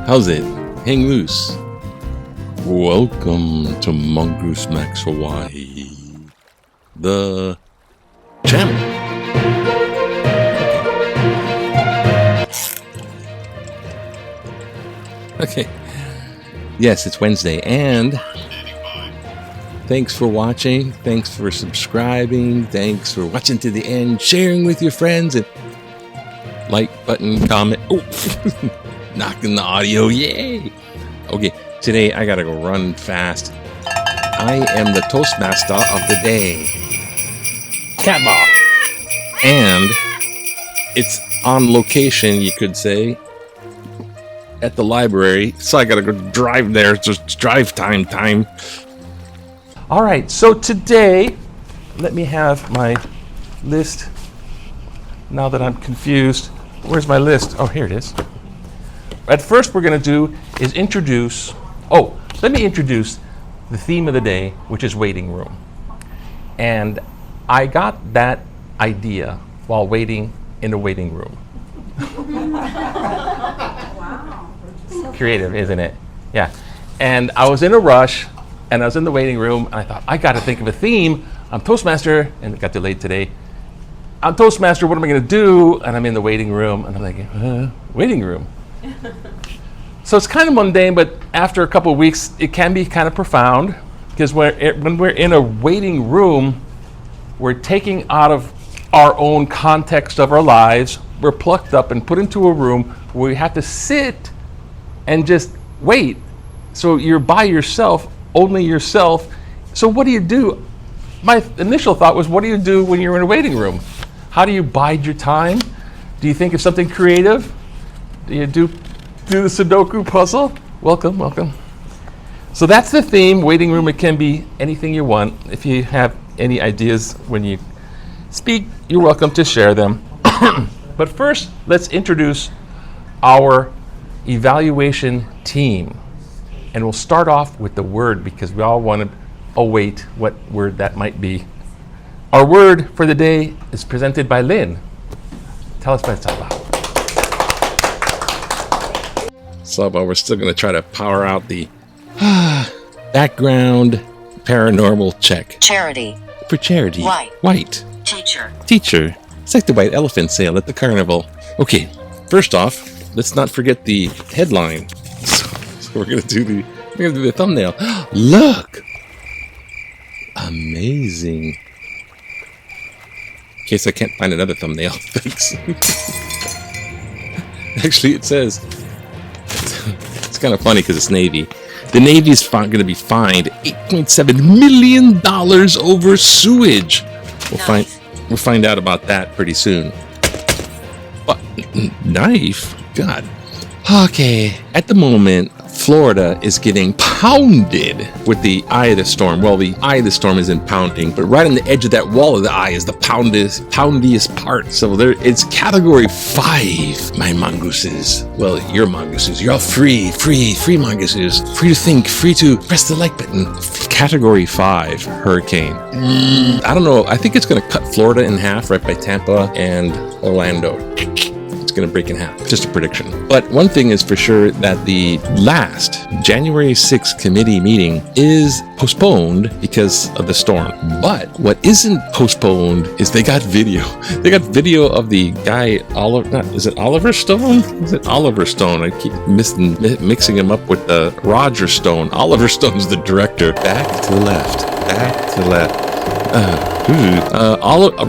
How's it? Hang loose. Welcome to Mongoose Max Hawaii, the channel. Okay. Yes, it's Wednesday, and thanks for watching. Thanks for subscribing. Thanks for watching to the end, sharing with your friends, and like button, comment. Oh. Knocking the audio, yay! Okay, today I gotta go run fast. I am the Toastmaster of the day, Catball, and it's on location, you could say, at the library. So I gotta go drive there. It's just drive time. All right, so today, let me have my list. Now that I'm confused, where's my list? Oh, here it is. At first, we're going to do is introduce, let me introduce the theme of the day, which is waiting room. And I got that idea while waiting in a waiting room. Wow. Creative, isn't it? Yeah. And I was in a rush, and I was in the waiting room, and I thought, I got to think of a theme. I'm Toastmaster, and it got delayed today. I'm Toastmaster, what am I going to do? And I'm in the waiting room, and I'm like, waiting room. So it's kind of mundane, but after a couple of weeks, it can be kind of profound, because when we're in a waiting room, we're taking out of our own context of our lives. We're plucked up and put into a room where we have to sit and just wait. So you're by yourself, only yourself. So what do you do? My initial thought was, what do you do when you're in a waiting room? How do you bide your time? Do you think of something creative? Do you do the Sudoku puzzle? Welcome. So that's the theme, waiting room. It can be anything you want. If you have any ideas when you speak, you're welcome to share them. But first, let's introduce our evaluation team. And we'll start off with the word, because we all want to await what word that might be. Our word for the day is presented by Lynn. Tell us what it's all about. So we're still going to try to power out the background paranormal check. Charity. For charity. White. Teacher. It's like the white elephant sale at the carnival. Okay, first off, let's not forget the headline. So we're going to do the thumbnail. Look! Amazing. In case I can't find another thumbnail. Thanks. Actually, it says, it's kind of funny because it's Navy. The Navy is going to be fined $8.7 million over sewage. We'll find out about that pretty soon. But knife? God. Okay. At the moment, Florida is getting pounded with the eye of the storm. Well, the eye of the storm isn't pounding, but right on the edge of that wall of the eye is the poundiest part. So it's category 5, my mongooses. Well, your mongooses. You're all free mongooses. Free to think, free to press the like button. Category 5 hurricane. I don't know. I think it's going to cut Florida in half right by Tampa and Orlando. Going to break in half. Just a prediction. But one thing is for sure, that the last January 6th committee meeting is postponed because of the storm. But what isn't postponed is they got video. They got video of the guy, is it Oliver Stone? Is it Oliver Stone? I keep mixing him up with Roger Stone. Oliver Stone's the director. Back to the left.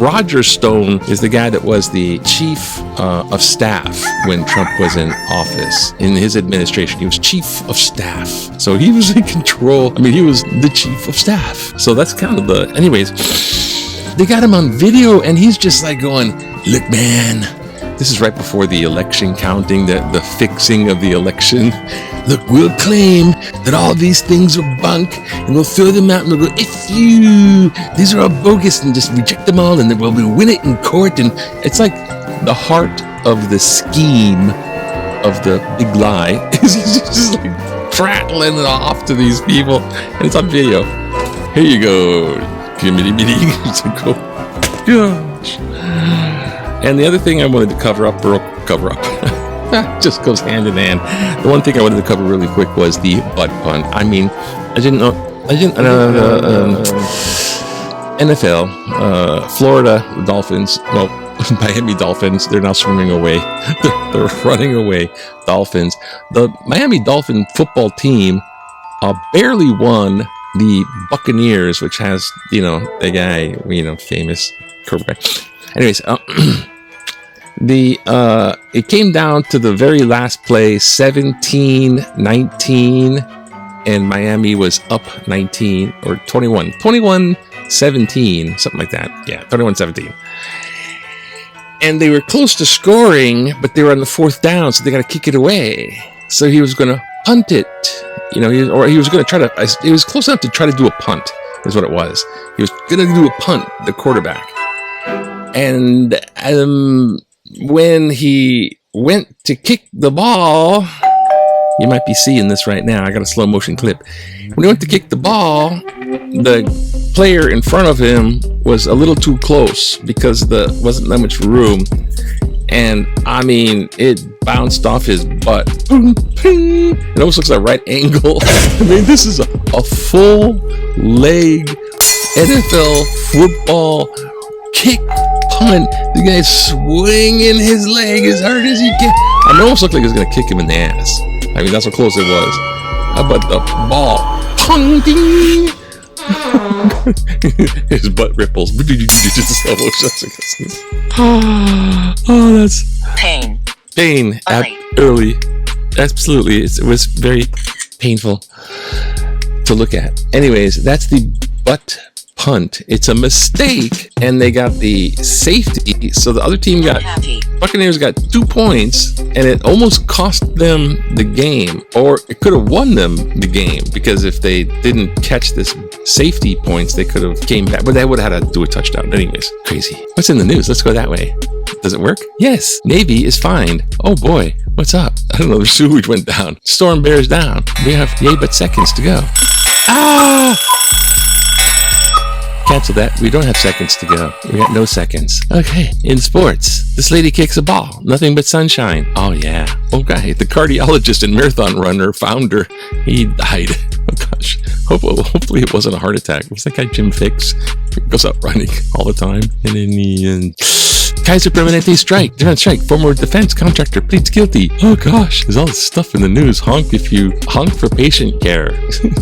Roger Stone is the guy that was the chief of staff when Trump was in office. In his administration, he was chief of staff. So he was in control. I mean, he was the chief of staff. So that's kind of anyways, they got him on video, and he's just like going, look, man, This is right before the election counting, the fixing of the election. Look, we'll claim that all these things are bunk, and we'll throw them out, and we'll go, if you, these are all bogus, and just reject them all, and then we'll win it in court. And it's like the heart of the scheme of the big lie is just like prattling it off to these people, and it's on video. Here you go, committee meeting. Gosh. And the other thing I wanted to cover up, just goes hand in hand. The one thing I wanted to cover really quick was the butt pun. I mean, NFL, Florida Dolphins, well, Miami Dolphins, they're now swimming away. They're running away. Dolphins. The Miami Dolphin football team barely won the Buccaneers, which has, the guy, famous quarterback. Anyways, it came down to the very last play, 17-19, and Miami was up 19 or 21-17, something like that. Yeah, 21-17. And they were close to scoring, but they were on the fourth down, so they got to kick it away. So he was going to punt it, he was going to try to. It was close enough to try to do a punt, is what it was. He was going to do a punt, the quarterback. And when he went to kick the ball, you might be seeing this right now. I got a slow motion clip. When he went to kick the ball, the player in front of him was a little too close because there wasn't that much room. And I mean, it bounced off his butt. It almost looks like a right angle. I mean, this is a full leg NFL football kick punt. The guy's swinging his leg as hard as he can. I mean, it almost looked like he was going to kick him in the ass. I mean, that's how close it was. How about the ball? Pong, ding! His butt ripples. Oh, that's pain. Early. Absolutely. It was very painful to look at. Anyways, that's the butt punt. It's a mistake, and they got the safety. So the other team Buccaneers got 2 points, and it almost cost them the game, or it could have won them the game, because if they didn't catch this safety points, they could have came back, but they would have had to do a touchdown. Anyways, crazy. What's in the news? Let's go that way. Does it work? Yes. Navy is fined. Oh boy, what's up? I don't know. The sewage went down. Storm bears down. We have yay but seconds to go. Cancel that. We don't have seconds to go. We got no seconds. Okay. In sports, this lady kicks a ball. Nothing but sunshine. Oh, yeah. Okay. The cardiologist and marathon runner founder, he died. Oh, gosh. Hopefully it wasn't a heart attack. What's that guy, Jim Fix? He goes out running all the time. And in the end, Kaiser Permanente strike. They're on strike. Former defense contractor pleads guilty. Oh, gosh. There's all this stuff in the news. Honk for patient care.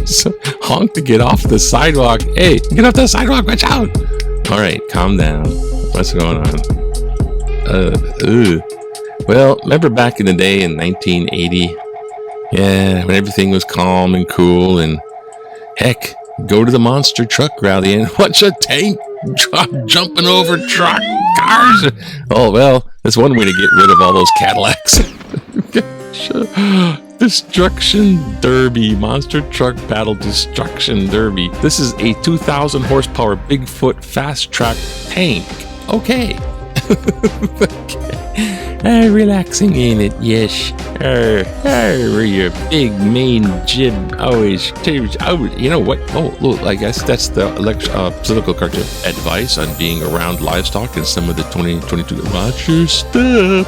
So, honk to get off the sidewalk. Hey, get off the sidewalk. Watch out. All right, calm down. What's going on? Well, remember back in the day in 1980? Yeah, when everything was calm and cool, and heck, go to the monster truck rally and watch a tank truck jumping over truck cars. Oh, well, that's one way to get rid of all those Cadillacs. Destruction Derby, Monster Truck Battle Destruction Derby. This is a 2,000 horsepower Bigfoot fast track tank. Okay. Relaxing in it, yes. Where your big main jib always. You know what? Oh, look, I guess that's the political cartoon. Advice on being around livestock in some of the 2022. Watch your step.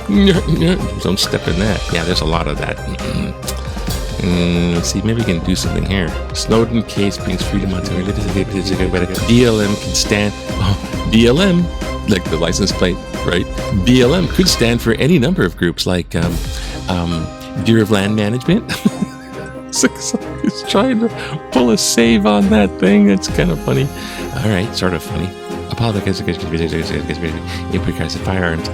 Don't step in that. Yeah, there's a lot of that. Let's see, maybe we can do something here. Snowden case brings freedom onto BLM can stand. BLM, like the license plate, right? BLM could stand for any number of groups, like Bureau of Land Management. He's trying to pull a save on that thing. It's kind of funny. All right, sort of funny. Apologize against firearms.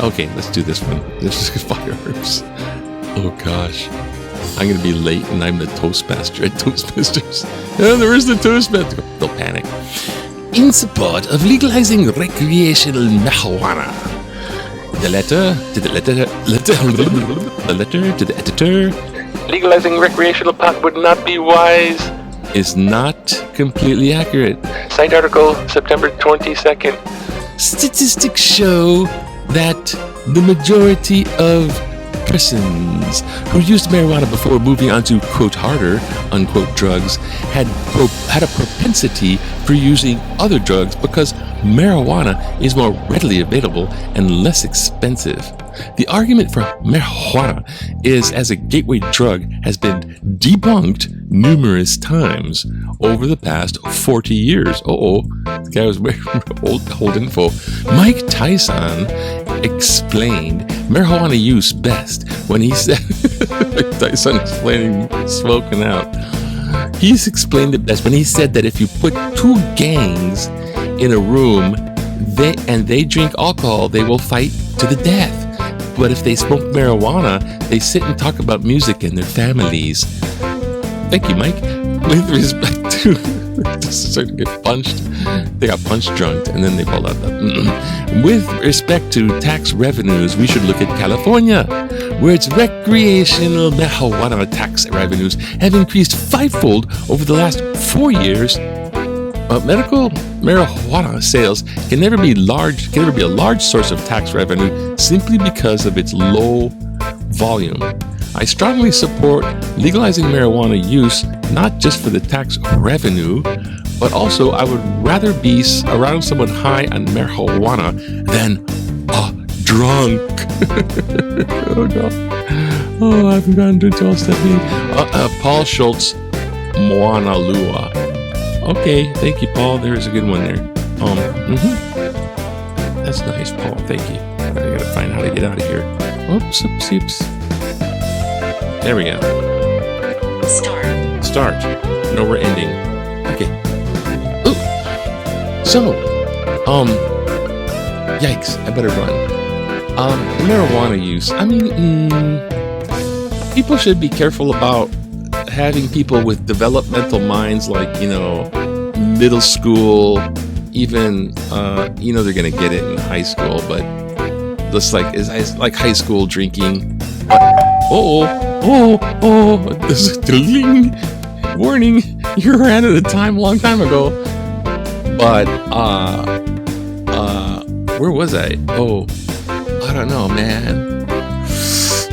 Okay, let's do this one. This is firearms. Oh gosh. I'm going to be late, and I'm the Toastmaster at Toastmasters. Oh, there is the Toastmaster. Don't panic. In support of legalizing recreational marijuana, the letter to the editor. Legalizing recreational pot would not be wise is not completely accurate. Cite article, September 22nd. Statistics show that the majority of persons who used marijuana before moving on to, quote, harder, unquote, drugs had a propensity for using other drugs because marijuana is more readily available and less expensive. The argument for marijuana is as a gateway drug has been debunked numerous times over the past 40 years. The guy was very old info. Mike Tyson explained marijuana use best when he said, Mike Tyson explaining smoking out. He's explained it best when he said that if you put two gangs in a room they drink alcohol, they will fight to the death. But if they smoke marijuana, they sit and talk about music and their families. Thank you, Mike. With respect to starting to get punched, they got punched drunk, and then they pulled out the. With respect to tax revenues, we should look at California, where its recreational marijuana tax revenues have increased fivefold over the last 4 years. Medical marijuana sales can never be a large source of tax revenue simply because of its low volume. I strongly support legalizing marijuana use, not just for the tax revenue, but also I would rather be around someone high on marijuana than a drunk. Oh no. Oh, I haven't gotten to 12 step meeting. Paul Schultz, Moana Lua. Okay, thank you, Paul. There's a good one there. That's nice, Paul. Thank you. I gotta find out how to get out of here. Oops. There we go. Start. No, we're ending. Okay. Ooh. So, yikes! I better run. Marijuana use. I mean, people should be careful about having people with developmental minds, like, middle school, even, they're gonna get it in high school, but just it's like high school drinking. There's a ding! Warning, you ran out of time a long time ago. But, where was I? I don't know, man.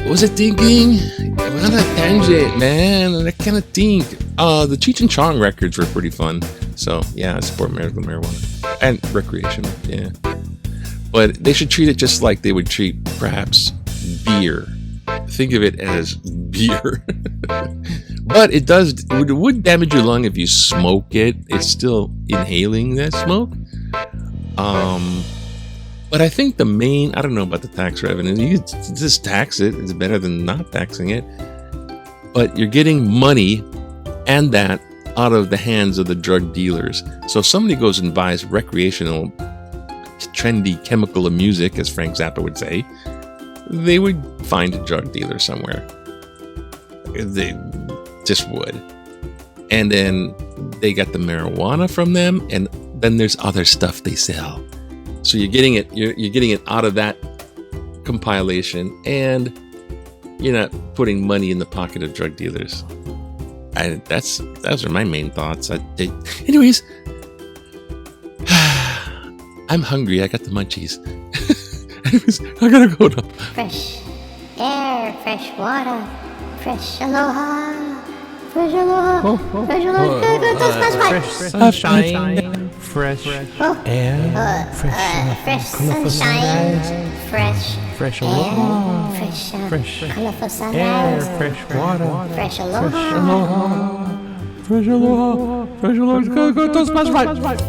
What was I thinking? On a tangent, man. I can't think. The Cheech and Chong records were pretty fun. So, yeah, I support medical marijuana. And recreational, yeah. But they should treat it just like they would treat, perhaps, beer. Think of it as beer. But it would damage your lung if you smoke it. It's still inhaling that smoke. But I think I don't know about the tax revenue. You just tax it. It's better than not taxing it. But you're getting money and that out of the hands of the drug dealers. So if somebody goes and buys recreational, trendy chemical of music, as Frank Zappa would say, they would find a drug dealer somewhere. They just would. And then they got the marijuana from them, and then there's other stuff they sell. So you're getting it out of that compilation, and you're not putting money in the pocket of drug dealers. Those are my main thoughts. Anyways, I'm hungry. I got the munchies. Anyways, I gotta go now. Fresh air, fresh water, fresh aloha, fresh aloha, fresh aloha. Fresh sunshine, fresh air, Fresh sunshine, fresh aloha, fresh colorful air, sunrise, fresh water, fresh aloha. fresh aloha. Go Toastmasters, right.